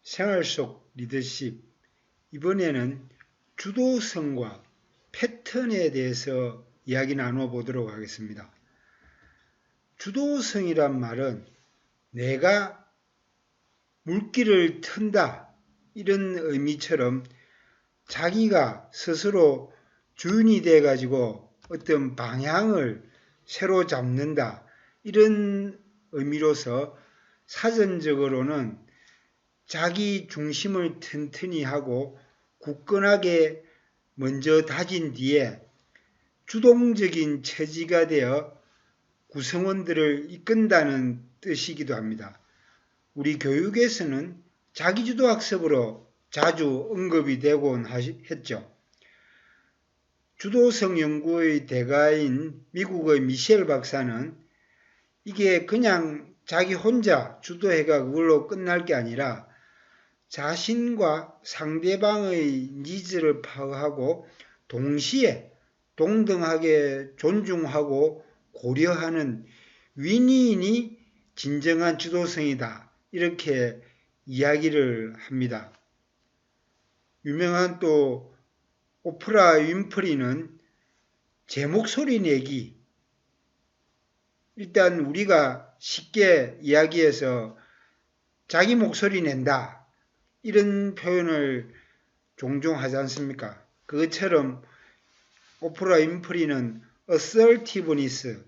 생활 속 리더십, 이번에는 주도성과 패턴에 대해서 이야기 나눠 보도록 하겠습니다. 주도성이란 말은 내가 물길을 튼다 이런 의미처럼 자기가 스스로 주인이 돼 가지고 어떤 방향을 새로 잡는다 이런 의미로서 사전적으로는 자기 중심을 튼튼히 하고 굳건하게 먼저 다진 뒤에 주동적인 처지가 되어 구성원들을 이끈다는 뜻이기도 합니다. 우리 교육에서는 자기주도 학습으로 자주 언급이 되곤 했죠. 주도성 연구의 대가인 미국의 미셸 박사는 이게 그냥 자기 혼자 주도해가 그걸로 끝날 게 아니라 자신과 상대방의 니즈를 파악하고 동시에 동등하게 존중하고 고려하는 윈윈이 진정한 주도성이다. 이렇게 이야기를 합니다. 유명한 또 오프라 윈프리는 제 목소리 내기, 일단 우리가 쉽게 이야기해서 자기 목소리 낸다 이런 표현을 종종 하지 않습니까? 그것처럼 오프라 윈프리는 assertiveness,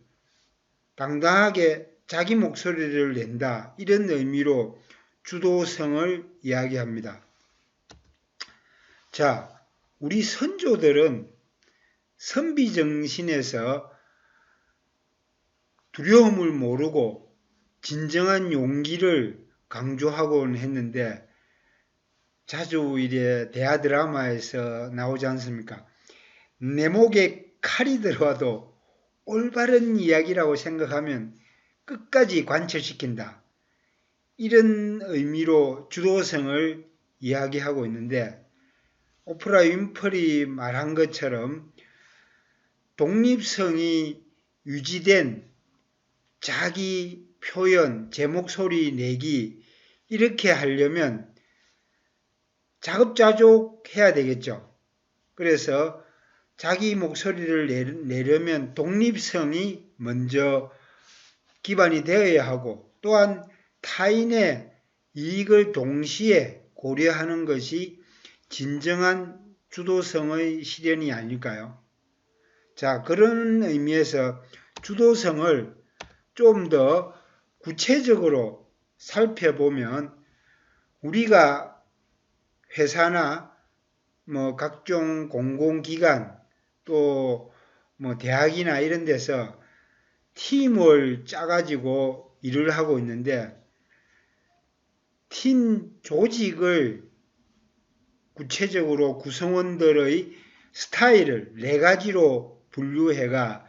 당당하게 자기 목소리를 낸다 이런 의미로 주도성을 이야기합니다. 자, 우리 선조들은 선비정신에서 두려움을 모르고 진정한 용기를 강조하곤 했는데 자주 이래 대하 드라마에서 나오지 않습니까? 내 목에 칼이 들어와도 올바른 이야기라고 생각하면 끝까지 관철시킨다. 이런 의미로 주도성을 이야기하고 있는데 오프라 윈프리 말한 것처럼 독립성이 유지된 자기 표현, 제 목소리 내기 이렇게 하려면 자급자족해야 되겠죠. 그래서 자기 목소리를 내려면 독립성이 먼저 기반이 되어야 하고 또한 타인의 이익을 동시에 고려하는 것이 진정한 주도성의 실현이 아닐까요? 자, 그런 의미에서 주도성을 좀 더 구체적으로 살펴보면 우리가 회사나 각종 공공기관 또 대학이나 이런 데서 팀을 짜가지고 일을 하고 있는데 팀 조직을 구체적으로 구성원들의 스타일을 4가지로 분류해가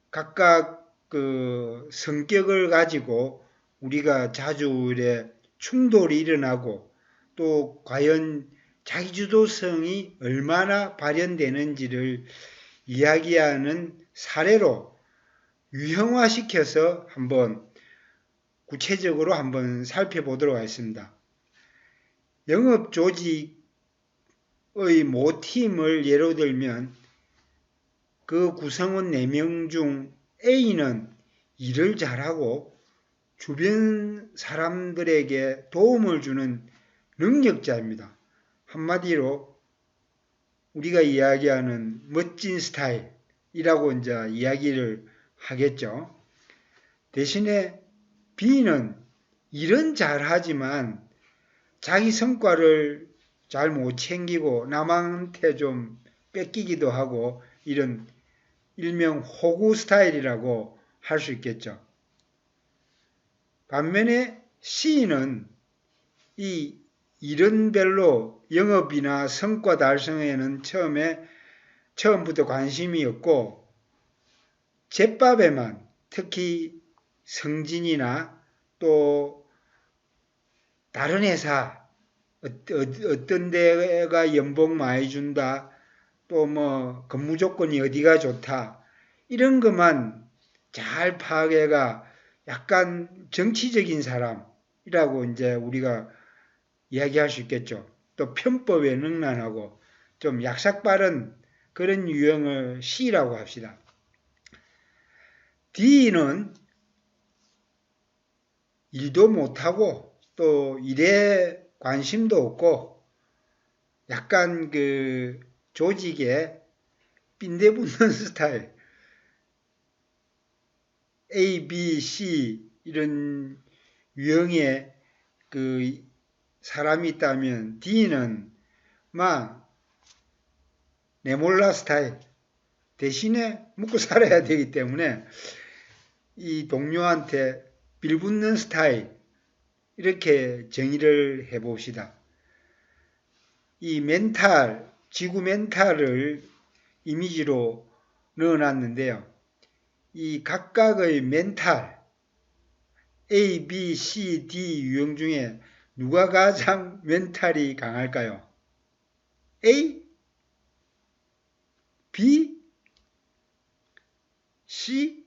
각각 그 성격을 가지고 우리가 자주 이래 충돌이 일어나고 또 과연 자기주도성이 얼마나 발현되는지를 이야기하는 사례로 유형화시켜서 한번 구체적으로 한번 살펴보도록 하겠습니다. 영업 조직의 모 팀을 예로 들면 그 구성원 4명 중 A는 일을 잘하고 주변 사람들에게 도움을 주는 능력자입니다. 한마디로 우리가 이야기하는 멋진 스타일이라고 이제 이야기를 하겠죠. 대신에 B는 일은 잘하지만 자기 성과를 잘 못 챙기고 남한테 좀 뺏기기도 하고 이런 일명 호구 스타일이라고 할 수 있겠죠. 반면에 C는 이 일은 별로 영업이나 성과 달성에는 처음부터 관심이 없고 제밥에만 특히 승진이나 또 다른 회사 어떤 데가 연봉 많이 준다 또 근무 조건이 어디가 좋다 이런 것만 잘 파악해가 약간 정치적인 사람이라고 이제 우리가 이야기할 수 있겠죠. 또 편법에 능란하고 좀 약삭빠른 그런 유형을 C라고 합시다. D는 일도 못하고 또 일에 관심도 없고 약간 그 조직에 빈대 붙는 스타일. A, B, C 이런 유형의 그 사람이 있다면 D는 막 내몰라 스타일. 대신에 먹고 살아야 되기 때문에 이 동료한테 빌붙는 스타일. 이렇게 정의를 해봅시다. 이 멘탈, 지구 멘탈을 이미지로 넣어놨는데요. 이 각각의 멘탈, A, B, C, D 유형 중에 누가 가장 멘탈이 강할까요? A, B, C,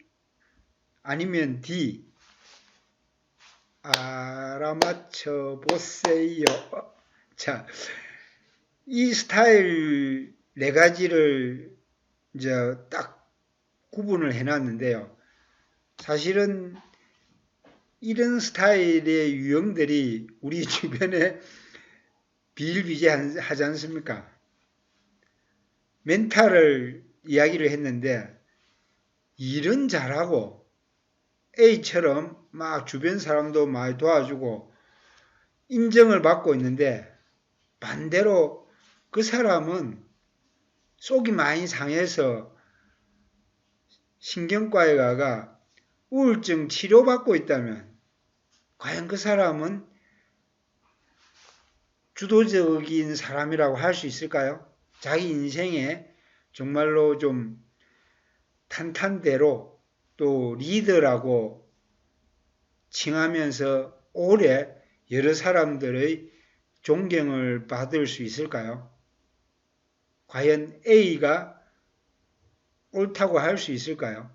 아니면 D? 알아맞혀 보세요. 자, 이 스타일 네 가지를 이제 딱 구분을 해놨는데요. 사실은 이런 스타일의 유형들이 우리 주변에 비일비재하지 않습니까? 멘탈을 이야기를 했는데 일은 잘하고 A처럼 막 주변 사람도 많이 도와주고 인정을 받고 있는데 반대로 그 사람은 속이 많이 상해서 신경과에 가가 우울증 치료받고 있다면 과연 그 사람은 주도적인 사람이라고 할 수 있을까요? 자기 인생에 정말로 좀 탄탄대로 또 리더라고 칭하면서 오래 여러 사람들의 존경을 받을 수 있을까요? 과연 A가 옳다고 할 수 있을까요?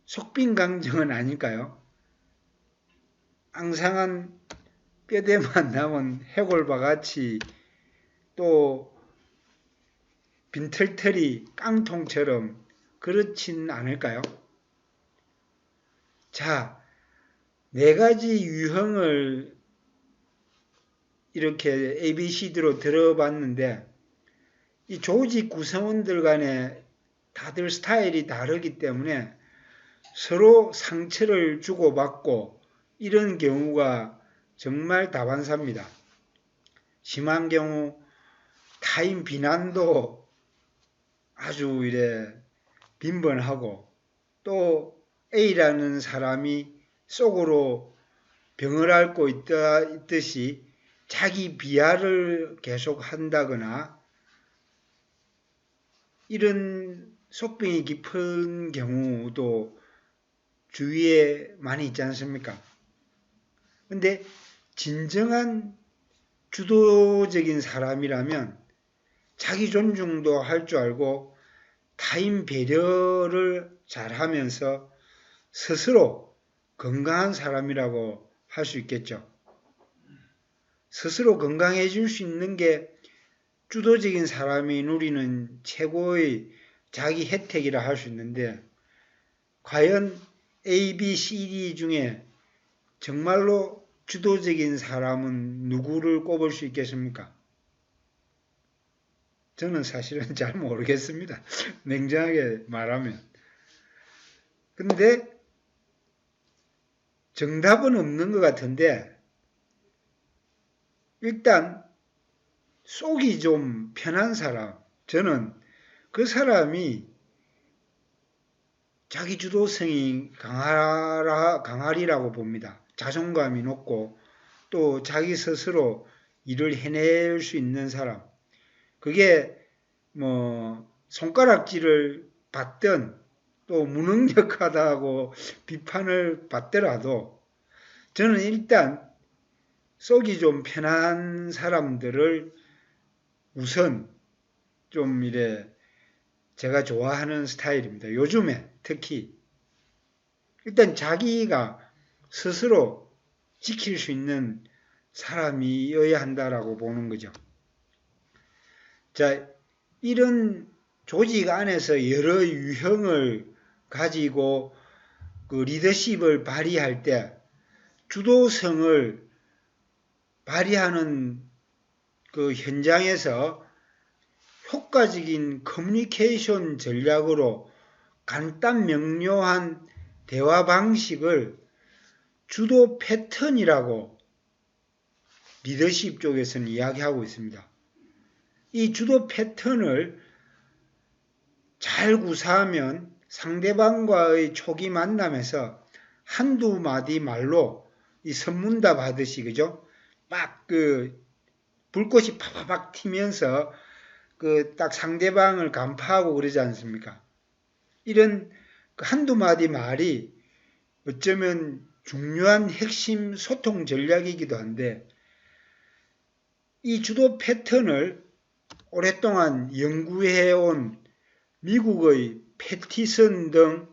속빈강정은 아닐까요? 앙상한 뼈대만 남은 해골바같이 또 빈털털이 깡통처럼 그렇진 않을까요? 자, 네 가지 유형을 이렇게 ABCD로 들어봤는데 이 조직 구성원들 간에 다들 스타일이 다르기 때문에 서로 상처를 주고받고 이런 경우가 정말 다반사입니다. 심한 경우 타인 비난도 아주 이래 빈번하고 또 A라는 사람이 속으로 병을 앓고 있듯이 자기 비하를 계속 한다거나 이런 속병이 깊은 경우도 주위에 많이 있지 않습니까? 근데 진정한 주도적인 사람이라면 자기 존중도 할 줄 알고 타인 배려를 잘하면서 스스로 건강한 사람이라고 할 수 있겠죠. 스스로 건강해질 수 있는 게 주도적인 사람이 누리는 최고의 자기 혜택이라 할 수 있는데 과연 A, B, C, D 중에 정말로 주도적인 사람은 누구를 꼽을 수 있겠습니까? 저는 사실은 잘 모르겠습니다. 냉정하게 말하면. 근데 정답은 없는 것 같은데 일단 속이 좀 편한 사람, 저는 그 사람이 자기 주도성이 강하리라고 봅니다. 자존감이 높고 또 자기 스스로 일을 해낼 수 있는 사람. 그게 뭐 손가락질을 받든 또 무능력하다고 비판을 받더라도 저는 일단 속이 좀 편한 사람들을 우선 좀 이래 제가 좋아하는 스타일입니다. 요즘에 특히 일단 자기가 스스로 지킬 수 있는 사람이어야 한다라고 보는 거죠. 자, 이런 조직 안에서 여러 유형을 가지고 그 리더십을 발휘할 때 주도성을 발휘하는 그 현장에서 효과적인 커뮤니케이션 전략으로 간단 명료한 대화 방식을 주도 패턴이라고 리더십 쪽에서는 이야기하고 있습니다. 이 주도 패턴을 잘 구사하면 상대방과의 초기 만남에서 한두 마디 말로 이 선문답 하듯이, 그죠? 막 불꽃이 파파박 튀면서 딱 상대방을 간파하고 그러지 않습니까? 이런 한두 마디 말이 어쩌면 중요한 핵심 소통 전략이기도 한데, 이 주도 패턴을 오랫동안 연구해온 미국의 패티슨 등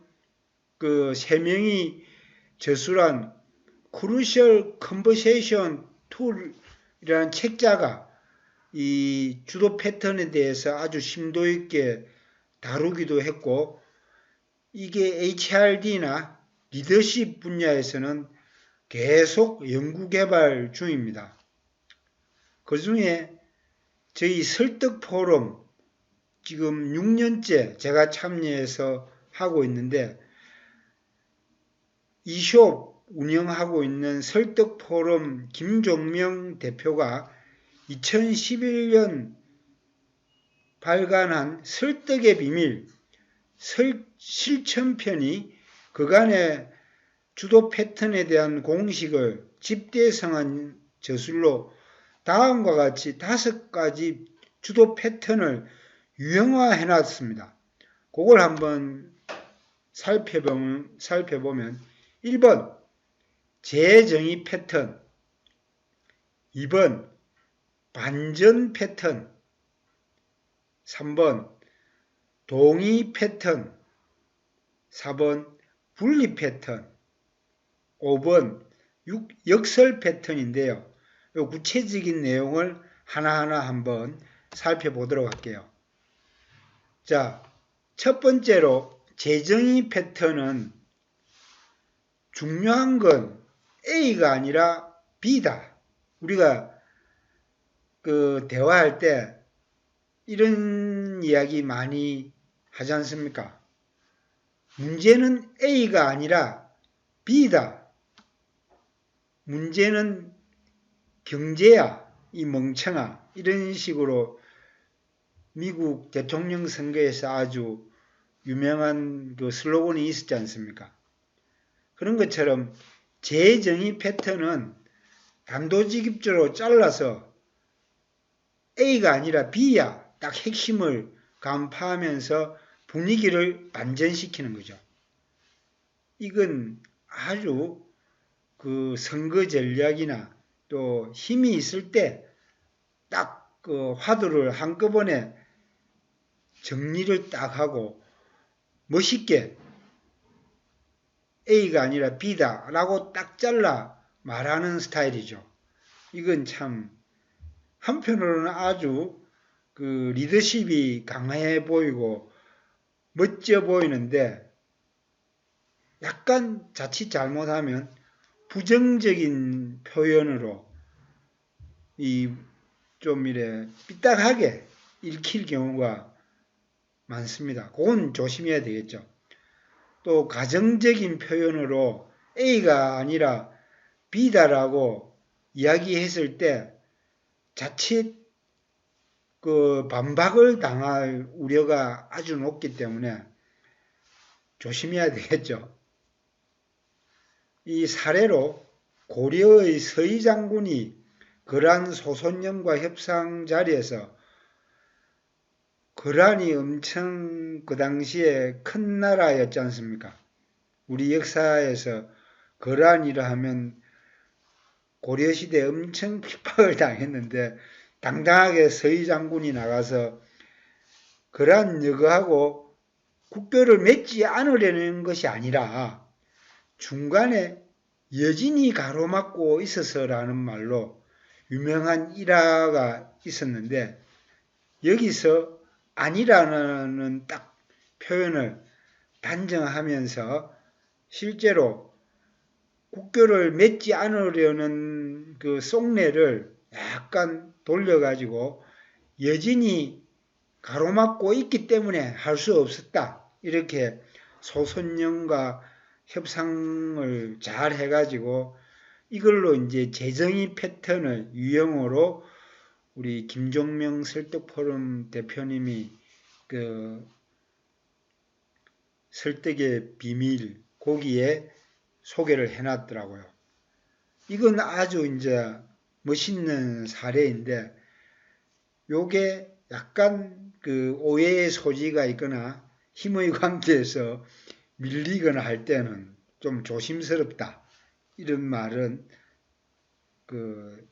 그 3명이 저술한 Crucial Conversation Tool이라는 책자가 이 주도 패턴에 대해서 아주 심도 있게 다루기도 했고, 이게 HRD나 리더십 분야에서는 계속 연구 개발 중입니다. 그 중에 저희 설득 포럼 지금 6년째 제가 참여해서 하고 있는데, 이숍 운영하고 있는 설득 포럼 김종명 대표가 2011년 발간한 설득의 비밀 실천편이 그간의 주도 패턴에 대한 공식을 집대성한 저술로 다음과 같이 5가지 주도 패턴을 유형화해 놨습니다. 그걸 한번 살펴보면 1번 재정의 패턴, 2번 반전 패턴, 3번 동의 패턴, 4번 분리 패턴, 5번 역설 패턴인데요. 구체적인 내용을 하나하나 한번 살펴보도록 할게요. 자, 첫 번째로 재정의 패턴은 중요한 건 A가 아니라 B다. 우리가 대화할 때 이런 이야기 많이 하지 않습니까? 문제는 A가 아니라 B다. 문제는 경제야, 이 멍청아. 이런 식으로 미국 대통령 선거에서 아주 유명한 그 슬로건이 있었지 않습니까? 그런 것처럼 재정의 패턴은 단도직입적으로 잘라서 A가 아니라 B야. 딱 핵심을 간파하면서 분위기를 반전시키는 거죠. 이건 아주 그 선거 전략이나 또 힘이 있을 때 딱 그 화두를 한꺼번에 정리를 딱 하고 멋있게 A가 아니라 B다 라고 딱 잘라 말하는 스타일이죠. 이건 참 한편으로는 아주 그 리더십이 강해 보이고 멋져 보이는데, 약간 자칫 잘못하면 부정적인 표현으로 좀 이래 삐딱하게 읽힐 경우가 많습니다. 그건 조심해야 되겠죠. 또 가정적인 표현으로 A가 아니라 B다라고 이야기했을 때 자칫 그 반박을 당할 우려가 아주 높기 때문에 조심해야 되겠죠. 이 사례로 고려의 서희 장군이 거란 소손령과 협상 자리에서, 거란이 엄청 그 당시에 큰 나라였지 않습니까? 우리 역사에서 거란이라 하면 고려시대에 엄청 핍박을 당했는데, 당당하게 서희 장군이 나가서 거란 여거하고 국교를 맺지 않으려는 것이 아니라 중간에 여진이 가로막고 있어서라는 말로 유명한 일화가 있었는데 여기서 아니라는 딱 표현을 단정하면서 실제로 국교를 맺지 않으려는 그 속내를 약간 돌려가지고 여진이 가로막고 있기 때문에 할 수 없었다. 이렇게 소선영과 협상을 잘 해가지고 이걸로 이제 재정의 패턴을 유형으로 우리 김종명 설득포럼 대표님이 그 설득의 비밀 거기에 소개를 해놨더라고요. 이건 아주 이제 멋있는 사례인데 요게 약간 그 오해의 소지가 있거나 힘의 관계에서 밀리거나 할 때는 좀 조심스럽다. 이런 말은 그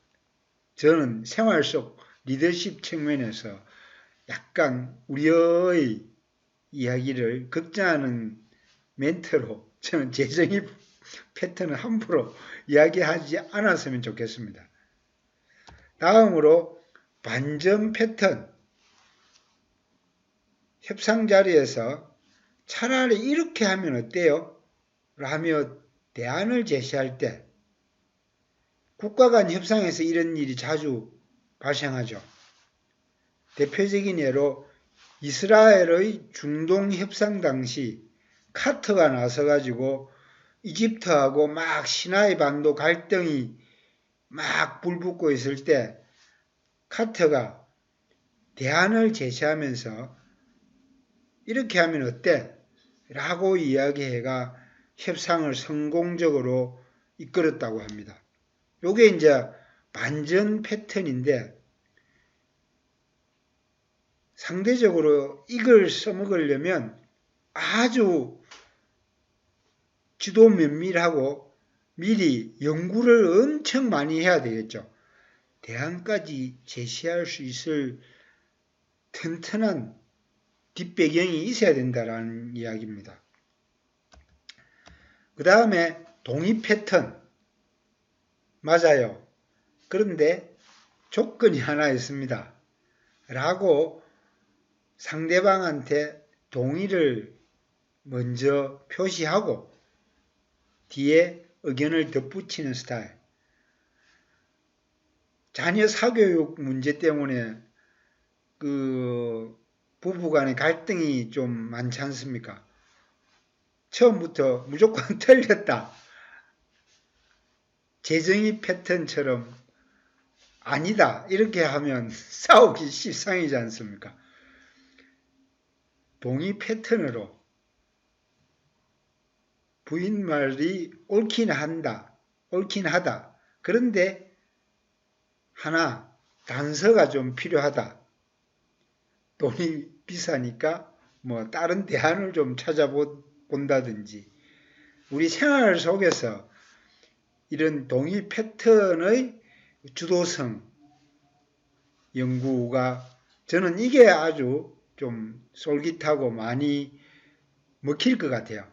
저는 생활 속 리더십 측면에서 약간 우리의 이야기를 걱정하는 멘트로 저는 재정의 패턴을 함부로 이야기하지 않았으면 좋겠습니다. 다음으로 반전 패턴. 협상 자리에서 차라리 이렇게 하면 어때요? 라며 대안을 제시할 때 국가 간 협상에서 이런 일이 자주 발생하죠. 대표적인 예로 이스라엘의 중동 협상 당시 카터가 나서가지고 이집트하고 막 시나이 반도 갈등이 막 불붙고 있을 때 카터가 대안을 제시하면서 이렇게 하면 어때? 라고 이야기해가 협상을 성공적으로 이끌었다고 합니다. 요게 이제 반전 패턴인데 상대적으로 이걸 써먹으려면 아주 지도 면밀하고 미리 연구를 엄청 많이 해야 되겠죠. 대안까지 제시할 수 있을 튼튼한 뒷배경이 있어야 된다는 이야기입니다. 그 다음에 동의 패턴. 맞아요. 그런데 조건이 하나 있습니다. 라고 상대방한테 동의를 먼저 표시하고 뒤에 의견을 덧붙이는 스타일. 자녀 사교육 문제 때문에 그 부부간의 갈등이 좀 많지 않습니까? 처음부터 무조건 틀렸다. 재정의 패턴처럼 아니다. 이렇게 하면 싸우기 십상이지 않습니까? 동의 패턴으로 부인 말이 옳긴 한다. 옳긴 하다. 그런데 하나 단서가 좀 필요하다. 돈이 비싸니까 뭐 다른 대안을 좀 찾아본다든지 우리 생활 속에서 이런 동의 패턴의 주도성 연구가 저는 이게 아주 좀 솔깃하고 많이 먹힐 것 같아요.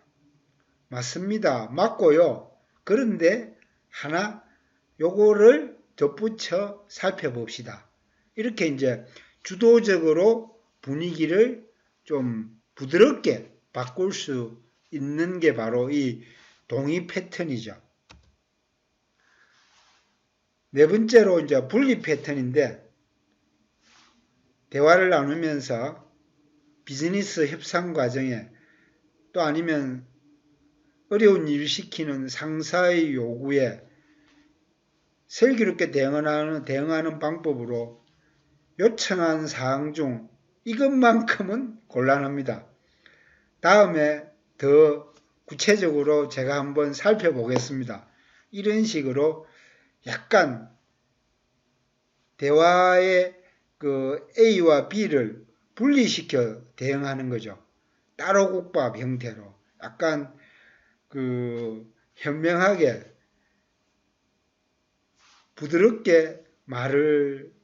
맞습니다. 맞고요. 그런데 하나 요거를 덧붙여 살펴봅시다. 이렇게 이제 주도적으로 분위기를 좀 부드럽게 바꿀 수 있는 게 바로 이 동의 패턴이죠. 네 번째로 이제 분리 패턴인데 대화를 나누면서 비즈니스 협상 과정에 또 아니면 어려운 일을 시키는 상사의 요구에 슬기롭게 대응하는 방법으로 요청한 사항 중 이것만큼은 곤란합니다. 다음에 더 구체적으로 제가 한번 살펴보겠습니다. 이런 식으로 약간 대화의 그 A와 B를 분리시켜 대응하는 거죠. 따로 국밥 형태로 약간 그 현명하게 부드럽게 말을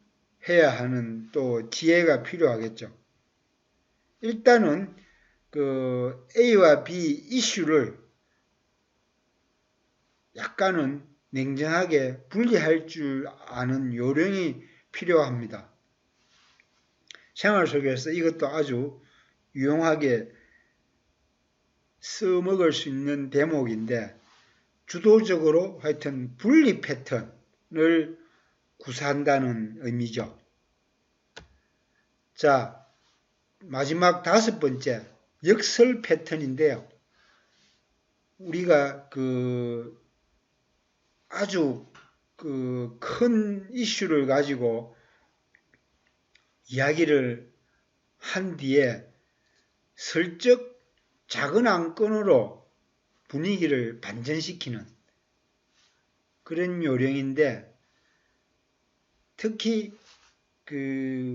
해야 하는 또 지혜가 필요하겠죠. 일단은 그 A와 B 이슈를 약간은 냉정하게 분리할 줄 아는 요령이 필요합니다. 생활 속에서 이것도 아주 유용하게 써먹을 수 있는 대목인데, 주도적으로 하여튼 분리 패턴을 구사한다는 의미죠. 자, 마지막 5번째, 역설 패턴인데요. 우리가 아주 큰 이슈를 가지고 이야기를 한 뒤에 슬쩍 작은 안건으로 분위기를 반전시키는 그런 요령인데, 특히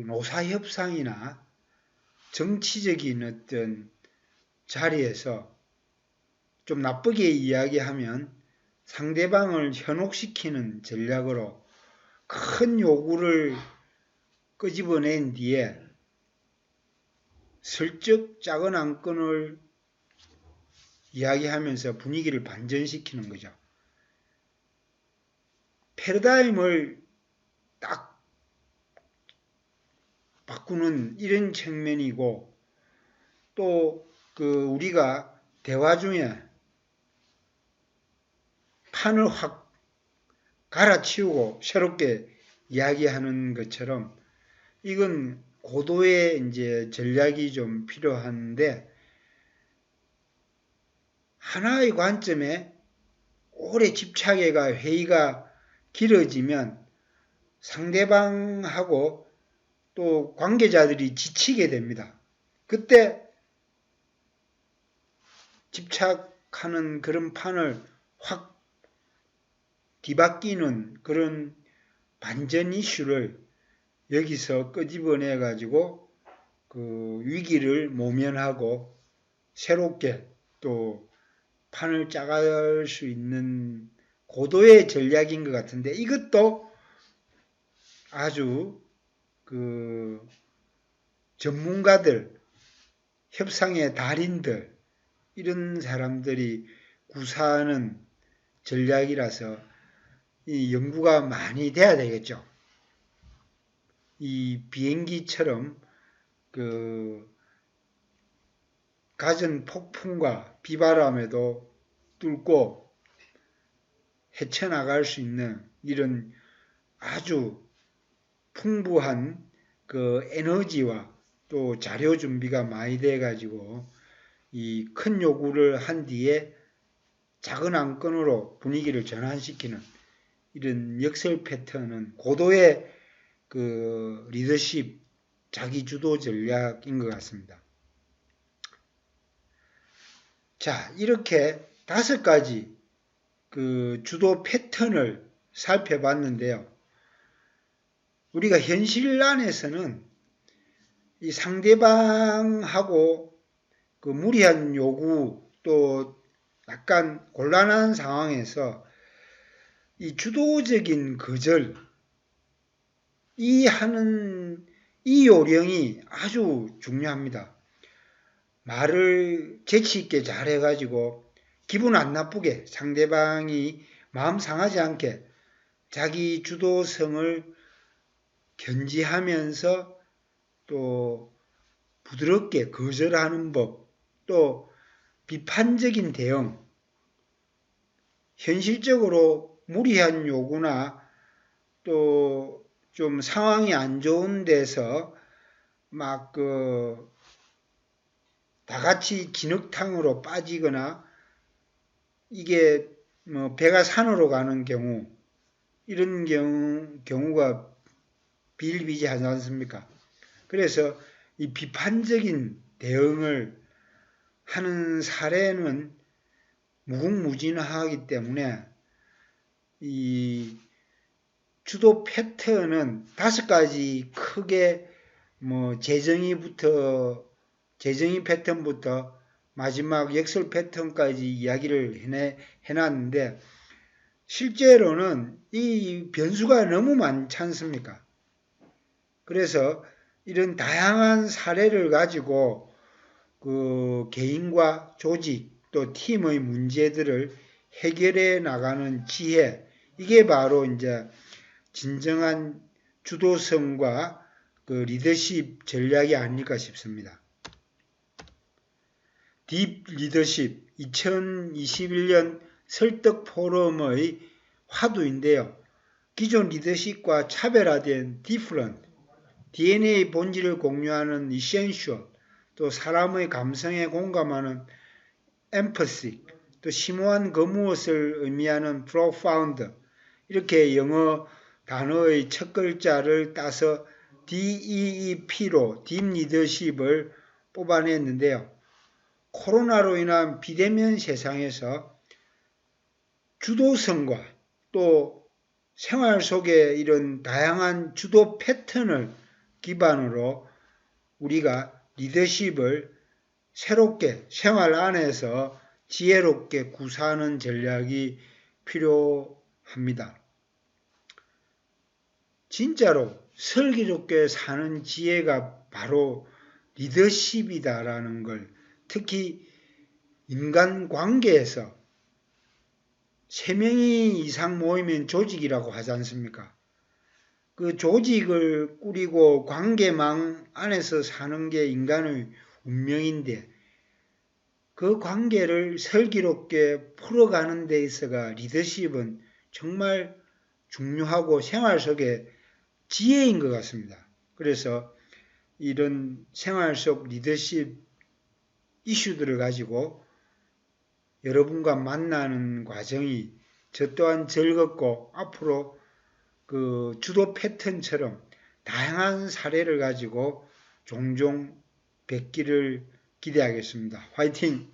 노사협상이나 정치적인 어떤 자리에서 좀 나쁘게 이야기하면 상대방을 현혹시키는 전략으로 큰 요구를 끄집어낸 뒤에 슬쩍 작은 안건을 이야기하면서 분위기를 반전시키는 거죠. 패러다임을 딱 바꾸는 이런 측면이고, 또 우리가 대화 중에 판을 확 갈아치우고 새롭게 이야기하는 것처럼 이건 고도의 이제 전략이 좀 필요한데, 하나의 관점에 오래 집착해가 회의가 길어지면 상대방하고 또 관계자들이 지치게 됩니다. 그때 집착하는 그런 판을 확 뒤바뀌는 그런 반전 이슈를 여기서 끄집어내 가지고 위기를 모면하고 새롭게 또 판을 짜갈 수 있는 고도의 전략인 것 같은데, 이것도 아주 전문가들, 협상의 달인들, 이런 사람들이 구사하는 전략이라서 이 연구가 많이 돼야 되겠죠. 이 비행기처럼 갖은 폭풍과 비바람에도 뚫고 헤쳐나갈 수 있는 이런 아주 풍부한 에너지와 또 자료 준비가 많이 돼 가지고 이 큰 요구를 한 뒤에 작은 안건으로 분위기를 전환시키는 이런 역설 패턴은 고도의 리더십, 자기주도 전략인 것 같습니다. 자, 이렇게 5가지 주도 패턴을 살펴봤는데요. 우리가 현실 안에서는 이 상대방하고 무리한 요구, 또 약간 곤란한 상황에서 이 주도적인 거절, 이 요령이 아주 중요합니다. 말을 재치있게 잘해가지고 기분 안 나쁘게 상대방이 마음 상하지 않게 자기 주도성을 견지하면서 또 부드럽게 거절하는 법, 또 비판적인 대응, 현실적으로 무리한 요구나 또 좀 상황이 안 좋은 데서 막 다 같이 진흙탕으로 빠지거나 이게 배가 산으로 가는 경우, 이런 경우가 비일비재하지 않습니까? 그래서 이 비판적인 대응을 하는 사례는 무궁무진하기 때문에 이 주도 패턴은 5가지 크게 재정의 패턴부터 마지막 역설 패턴까지 이야기를 해놨는데, 실제로는 이 변수가 너무 많지 않습니까? 그래서 이런 다양한 사례를 가지고 개인과 조직 또 팀의 문제들을 해결해 나가는 지혜, 이게 바로 이제 진정한 주도성과 그 리더십 전략이 아닐까 싶습니다. 딥 리더십 2021년 설득 포럼의 화두인데요. 기존 리더십과 차별화된 different, DNA 본질을 공유하는 essential, 또 사람의 감성에 공감하는 empathy, 또 심오한 그 무엇을 의미하는 profound, 이렇게 영어 단어의 첫 글자를 따서 DEEP로 딥 리더십을 뽑아냈는데요. 코로나로 인한 비대면 세상에서 주도성과 또 생활 속의 이런 다양한 주도 패턴을 기반으로 우리가 리더십을 새롭게 생활 안에서 지혜롭게 구사하는 전략이 필요합니다. 진짜로 슬기롭게 사는 지혜가 바로 리더십이다라는 걸, 특히 인간관계에서 3명이 이상 모이면 조직이라고 하지 않습니까? 그 조직을 꾸리고 관계망 안에서 사는 게 인간의 운명인데, 그 관계를 슬기롭게 풀어가는 데 있어가 리더십은 정말 중요하고 생활 속의 지혜인 것 같습니다. 그래서 이런 생활 속 리더십 이슈들을 가지고 여러분과 만나는 과정이 저 또한 즐겁고 앞으로 그 주도 패턴처럼 다양한 사례를 가지고 종종 뵙기를 기대하겠습니다. 화이팅!